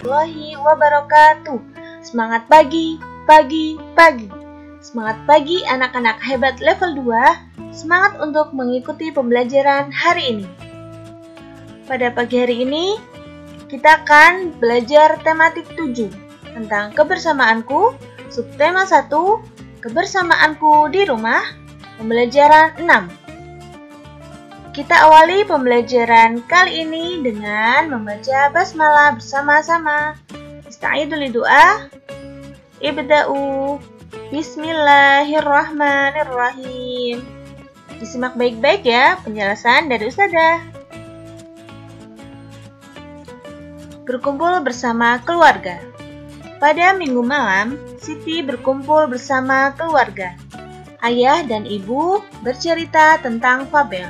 Warahmatullahi wabarakatuh. Semangat pagi, pagi, pagi. Semangat pagi anak-anak hebat level 2. Semangat untuk mengikuti pembelajaran hari ini. Pada pagi hari ini, kita akan belajar tematik 7 tentang kebersamaanku, subtema 1, kebersamaanku di rumah, pembelajaran 6. Kita awali pembelajaran kali ini dengan membaca basmalah bersama-sama. Ista'idhu lidu'a. Ibda'u. Bismillahirrahmanirrahim. Disimak baik-baik ya penjelasan dari Ustazah. Berkumpul bersama keluarga. Pada minggu malam, Siti berkumpul bersama keluarga. Ayah dan ibu bercerita tentang fabel.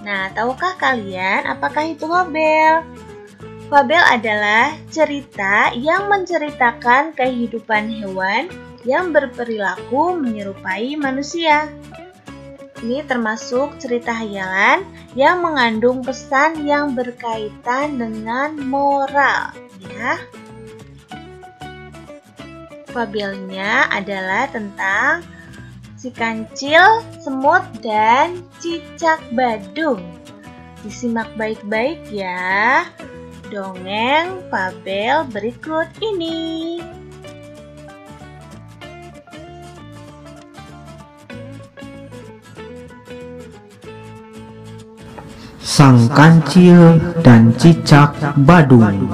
Nah, tahukah kalian apakah itu fabel? Fabel adalah cerita yang menceritakan kehidupan hewan yang berperilaku menyerupai manusia. Ini termasuk cerita hayalan yang mengandung pesan yang berkaitan dengan moral, ya. Fabelnya adalah tentang si kancil, semut, dan cicak badung. Disimak baik-baik ya dongeng fabel berikut ini. Sang Kancil dan Cicak Badung.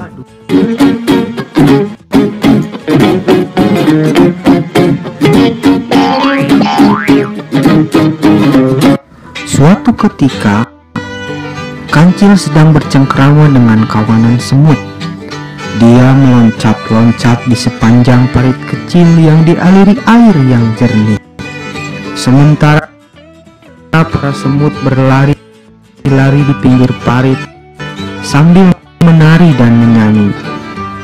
Suatu ketika, Kancil sedang bercengkrama dengan kawanan semut. Dia meloncat-loncat di sepanjang parit kecil yang dialiri air yang jernih. Sementara para semut berlari-lari di pinggir parit sambil menari dan menyanyi.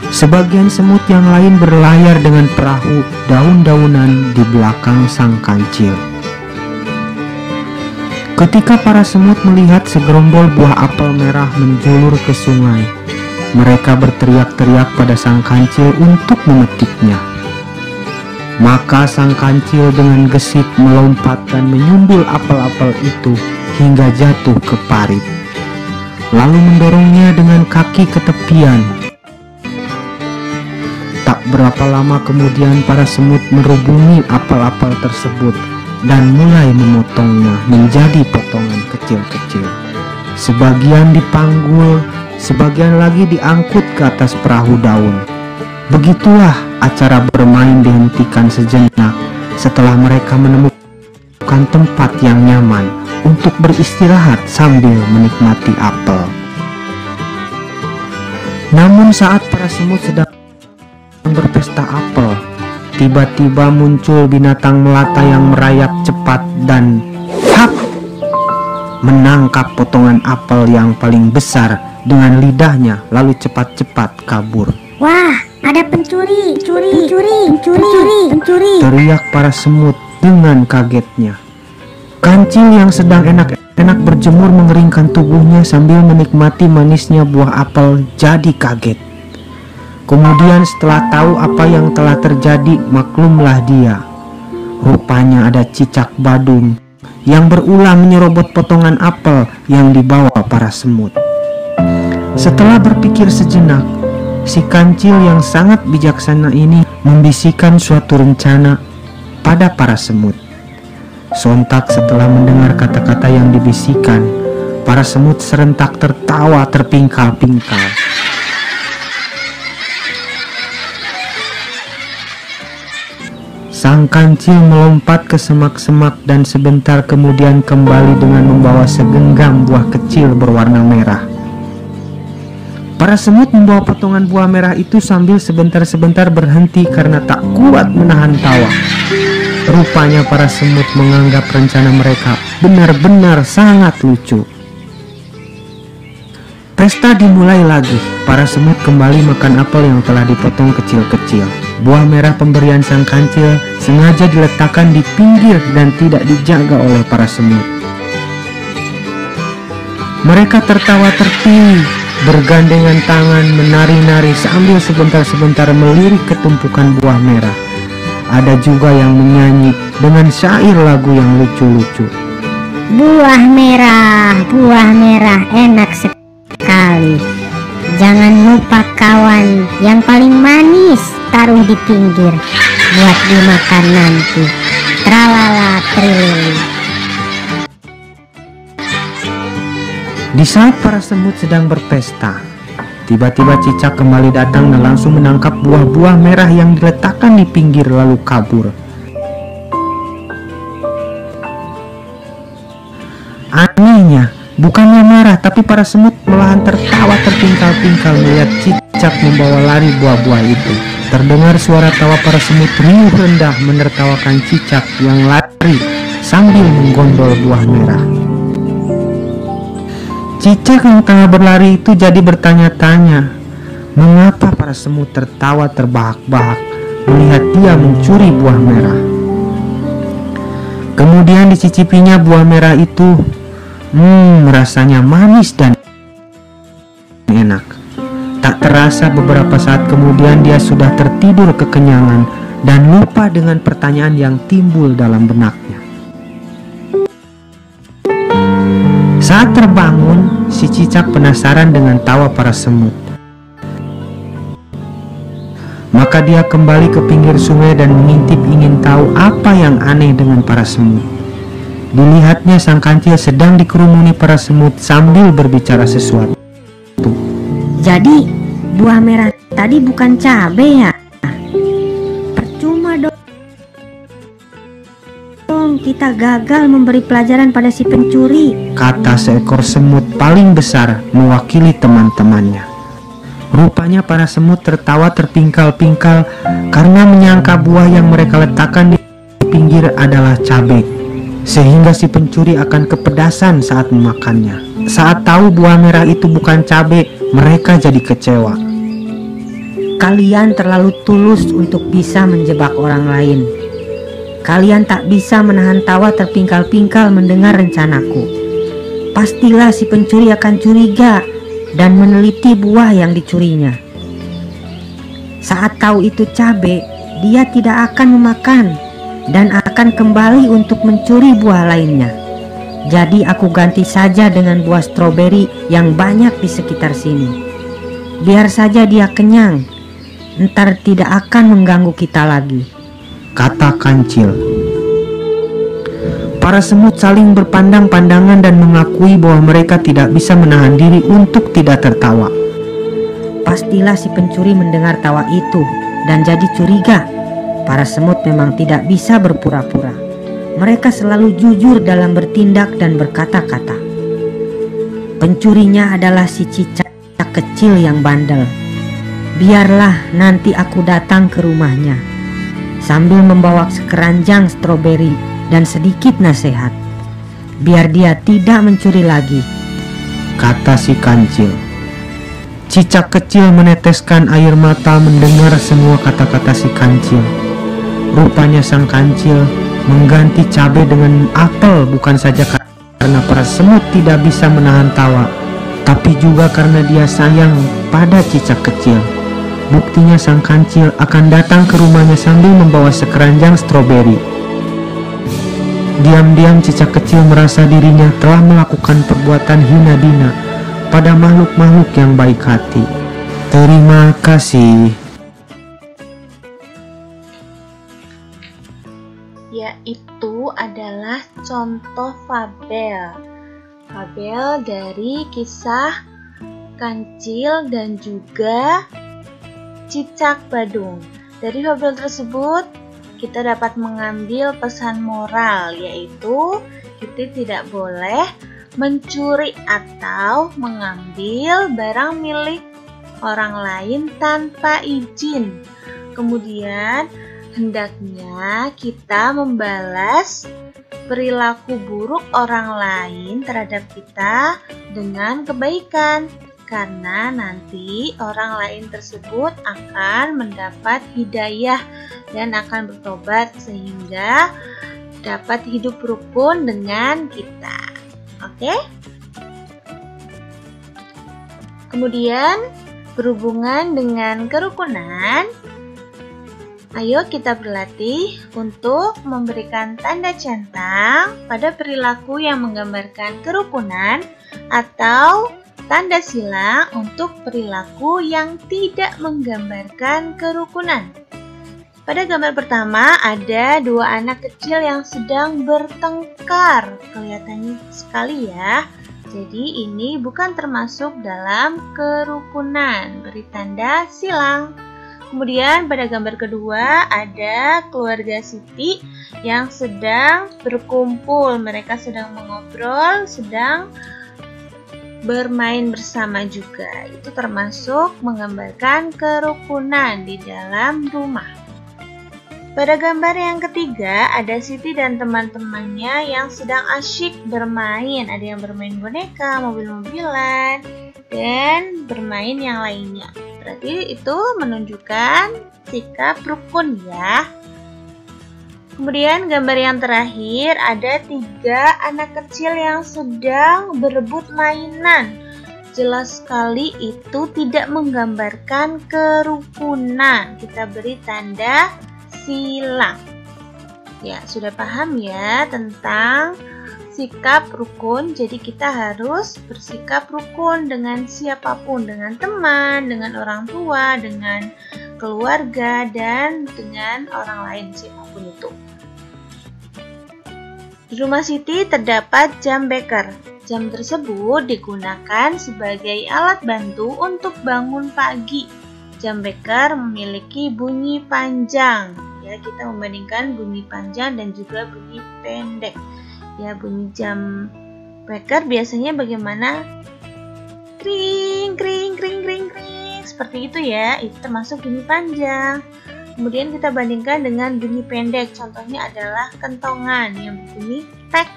Sebagian semut yang lain berlayar dengan perahu daun-daunan di belakang sang kancil. Ketika para semut melihat segerombol buah apel merah menjulur ke sungai, mereka berteriak-teriak pada sang kancil untuk memetiknya. Maka sang kancil dengan gesit melompat dan menyundul apel-apel itu hingga jatuh ke parit, lalu mendorongnya dengan kaki ke tepian. Tak berapa lama kemudian para semut merubungi apel-apel tersebut dan mulai memotongnya menjadi potongan kecil-kecil. Sebagian dipanggul, sebagian lagi diangkut ke atas perahu daun. Begitulah acara bermain dihentikan sejenak setelah mereka menemukan tempat yang nyaman untuk beristirahat sambil menikmati apel. Namun saat para semut sedang berpesta apel, tiba-tiba muncul binatang melata yang merayap cepat dan hap, menangkap potongan apel yang paling besar dengan lidahnya lalu cepat-cepat kabur. Wah, ada pencuri, pencuri. Teriak para semut dengan kagetnya. Kancil yang sedang enak-enak berjemur mengeringkan tubuhnya sambil menikmati manisnya buah apel jadi kaget. Kemudian setelah tahu apa yang telah terjadi, maklumlah dia. Rupanya ada cicak badung yang berulah menyerobot potongan apel yang dibawa para semut. Setelah berpikir sejenak, si kancil yang sangat bijaksana ini membisikkan suatu rencana pada para semut. Sontak setelah mendengar kata-kata yang dibisikkan, para semut serentak tertawa terpingkal-pingkal. Sang kancil melompat ke semak-semak dan sebentar kemudian kembali dengan membawa segenggam buah kecil berwarna merah. Para semut membawa potongan buah merah itu sambil sebentar-sebentar berhenti karena tak kuat menahan tawa. Rupanya para semut menganggap rencana mereka benar-benar sangat lucu. Pesta dimulai lagi. Para semut kembali makan apel yang telah dipotong kecil-kecil. Buah merah pemberian sang kancil sengaja diletakkan di pinggir dan tidak dijaga oleh para semut. Mereka tertawa tertiwi, bergandengan tangan, menari-nari sambil sebentar-sebentar melirik ketumpukan buah merah. Ada juga yang menyanyi dengan syair lagu yang lucu-lucu. Buah merah enak sekali. Jangan lupa kawan, yang paling manis taruh di pinggir buat dimakan nanti. Tralala trilili. Di saat para semut sedang berpesta, tiba-tiba cicak kembali datang dan langsung menangkap buah-buah merah yang diletakkan di pinggir lalu kabur. Anehnya, bukannya marah, tapi para semut malahan tertawa terpingkal-pingkal melihat cicak membawa lari buah-buah itu. Terdengar suara tawa para semut riuh rendah menertawakan cicak yang lari sambil menggondol buah merah. Cicak yang tengah berlari itu jadi bertanya-tanya, mengapa para semut tertawa terbahak-bahak melihat dia mencuri buah merah. Kemudian dicicipinya buah merah itu. Rasanya manis dan enak. Tak terasa beberapa saat kemudian dia sudah tertidur kekenyangan dan lupa dengan pertanyaan yang timbul dalam benaknya. Saat terbangun, si cicak penasaran dengan tawa para semut. Maka dia kembali ke pinggir sungai dan mengintip ingin tahu apa yang aneh dengan para semut. Dilihatnya sang kancil sedang dikerumuni para semut sambil berbicara sesuatu. Jadi buah merah tadi bukan cabai ya? Percuma dong kita gagal memberi pelajaran pada si pencuri, kata seekor semut paling besar mewakili teman-temannya. Rupanya para semut tertawa terpingkal-pingkal karena menyangka buah yang mereka letakkan di pinggir adalah cabai, sehingga si pencuri akan kepedasan saat memakannya. Saat tahu buah merah itu bukan cabai, mereka jadi kecewa. Kalian terlalu tulus untuk bisa menjebak orang lain. Kalian tak bisa menahan tawa terpingkal-pingkal mendengar rencanaku. Pastilah si pencuri akan curiga dan meneliti buah yang dicurinya. Saat tahu itu cabai, dia tidak akan memakan dan akan kembali untuk mencuri buah lainnya. Jadi aku ganti saja dengan buah stroberi yang banyak di sekitar sini. Biar saja dia kenyang, ntar tidak akan mengganggu kita lagi, kata kancil. Para semut saling berpandang-pandangan dan mengakui bahwa mereka tidak bisa menahan diri untuk tidak tertawa. Pastilah si pencuri mendengar tawa itu dan jadi curiga. Para semut memang tidak bisa berpura-pura. Mereka selalu jujur dalam bertindak dan berkata-kata. Pencurinya adalah si cicak kecil yang bandel. Biarlah nanti aku datang ke rumahnya sambil membawa sekeranjang stroberi dan sedikit nasihat, biar dia tidak mencuri lagi, kata si kancil. Cicak kecil meneteskan air mata mendengar semua kata-kata si kancil. Rupanya sang kancil mengganti cabai dengan apel bukan saja karena para semut tidak bisa menahan tawa, tapi juga karena dia sayang pada cicak kecil. Buktinya sang kancil akan datang ke rumahnya sambil membawa sekeranjang stroberi. Diam-diam cicak kecil merasa dirinya telah melakukan perbuatan hina dina pada makhluk-makhluk yang baik hati. Terima kasih. Yaitu adalah contoh fabel. Fabel dari kisah Kancil dan juga Cicak Badung. Dari fabel tersebut kita dapat mengambil pesan moral, yaitu kita tidak boleh mencuri atau mengambil barang milik orang lain tanpa izin. Kemudian hendaknya kita membalas perilaku buruk orang lain terhadap kita dengan kebaikan. karena nanti orang lain tersebut akan mendapat hidayah dan akan bertobat sehingga dapat hidup rukun dengan kita. Oke? Kemudian berhubungan dengan kerukunan, ayo kita berlatih untuk memberikan tanda centang pada perilaku yang menggambarkan kerukunan atau tanda silang untuk perilaku yang tidak menggambarkan kerukunan. Pada gambar pertama ada dua anak kecil yang sedang bertengkar. Kelihatan sekali ya. Jadi ini bukan termasuk dalam kerukunan. Beri tanda silang. Kemudian pada gambar kedua ada keluarga Siti yang sedang berkumpul. Mereka sedang mengobrol, sedang bermain bersama juga. Itu termasuk menggambarkan kerukunan di dalam rumah. Pada gambar yang ketiga, ada Siti dan teman-temannya yang sedang asyik bermain. Ada yang bermain boneka, mobil-mobilan, dan bermain yang lainnya. Berarti itu menunjukkan sikap rukun ya. Kemudian gambar yang terakhir, ada 3 anak kecil yang sedang berebut mainan. Jelas sekali itu tidak menggambarkan kerukunan. Kita beri tanda silang. Ya, sudah paham ya tentang sikap rukun. Jadi kita harus bersikap rukun dengan siapapun, dengan teman, dengan orang tua, dengan keluarga, dan dengan orang lain siapapun itu. Di rumah Siti terdapat jam beker. Jam tersebut digunakan sebagai alat bantu untuk bangun pagi. Jam beker memiliki bunyi panjang. Ya, kita membandingkan bunyi panjang dan juga bunyi pendek. Ya, bunyi jam beker biasanya bagaimana? Kring, kring, kring, kring, kring. Seperti itu ya, itu termasuk bunyi panjang. Kemudian kita bandingkan dengan bunyi pendek. Contohnya adalah kentongan yang berbunyi tek,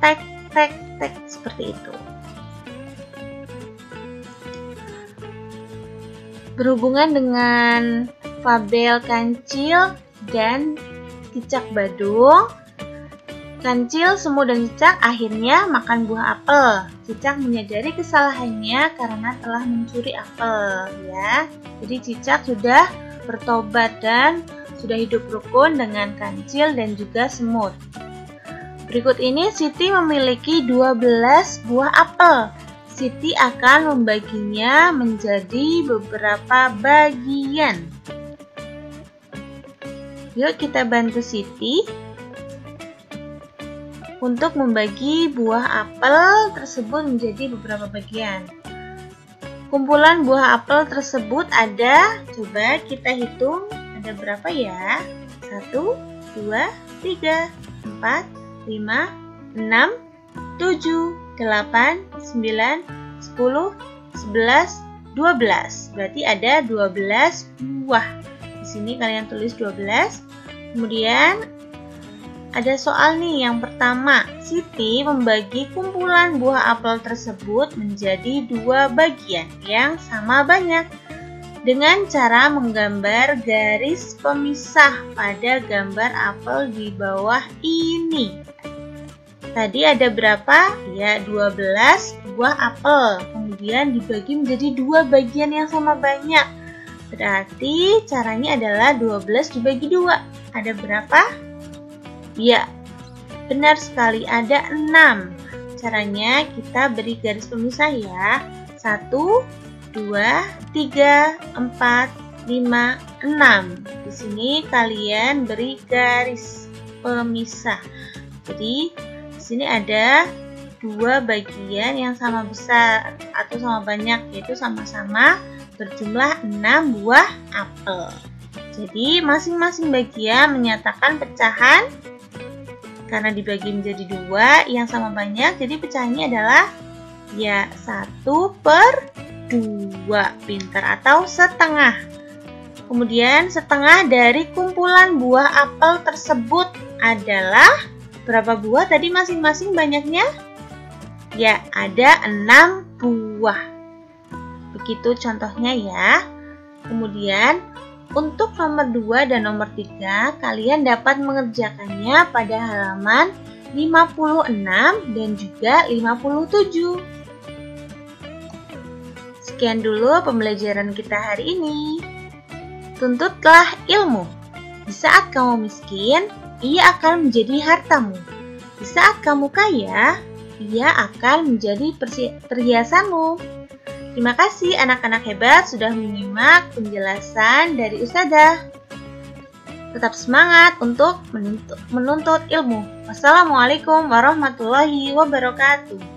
tek, tek, tek. Seperti itu. Berhubungan dengan fabel Kancil dan Cicak Badung. Kancil, Semut, dan Cicak akhirnya makan buah apel. Cicak menyadari kesalahannya karena telah mencuri apel, ya. Jadi Cicak sudah bertobat dan sudah hidup rukun dengan Kancil dan juga Semut. Berikut ini Siti memiliki 12 buah apel. Siti akan membaginya menjadi beberapa bagian. Yuk kita bantu Siti untuk membagi buah apel tersebut menjadi beberapa bagian. Kumpulan buah apel tersebut ada, coba kita hitung, ada berapa ya? 1, 2, 3, 4, 5, 6, 7, 8, 9, 10, 11, 12. Berarti ada 12 buah. Di sini kalian tulis 12. Kemudian ada soal nih yang pertama. Siti membagi kumpulan buah apel tersebut menjadi 2 bagian yang sama banyak dengan cara menggambar garis pemisah pada gambar apel di bawah ini. Tadi ada berapa? Ya, 12 buah apel. Kemudian dibagi menjadi 2 bagian yang sama banyak. Berarti caranya adalah 12 dibagi 2. Ada berapa? Ya, benar sekali, ada 6. Caranya kita beri garis pemisah ya. 1, 2, 3, 4, 5, 6. Di sini kalian beri garis pemisah. Jadi di sini ada 2 bagian yang sama besar atau sama banyak, yaitu sama-sama berjumlah 6 buah apel. Jadi masing-masing bagian menyatakan pecahan karena dibagi menjadi 2 yang sama banyak. Jadi pecahannya adalah ya 1/2, pintar, atau setengah. Kemudian setengah dari kumpulan buah apel tersebut adalah berapa buah tadi masing-masing banyaknya? Ya, ada 6 buah. Begitu contohnya ya. Kemudian untuk nomor 2 dan nomor 3 kalian dapat mengerjakannya pada halaman 56 dan juga 57. Sekian dulu pembelajaran kita hari ini. Tuntutlah ilmu. Di saat kamu miskin, ia akan menjadi hartamu. Di saat kamu kaya, ia akan menjadi perhiasanmu. Terima kasih anak-anak hebat sudah menyimak penjelasan dari Ustazah. Tetap semangat untuk menuntut ilmu. Wassalamualaikum warahmatullahi wabarakatuh.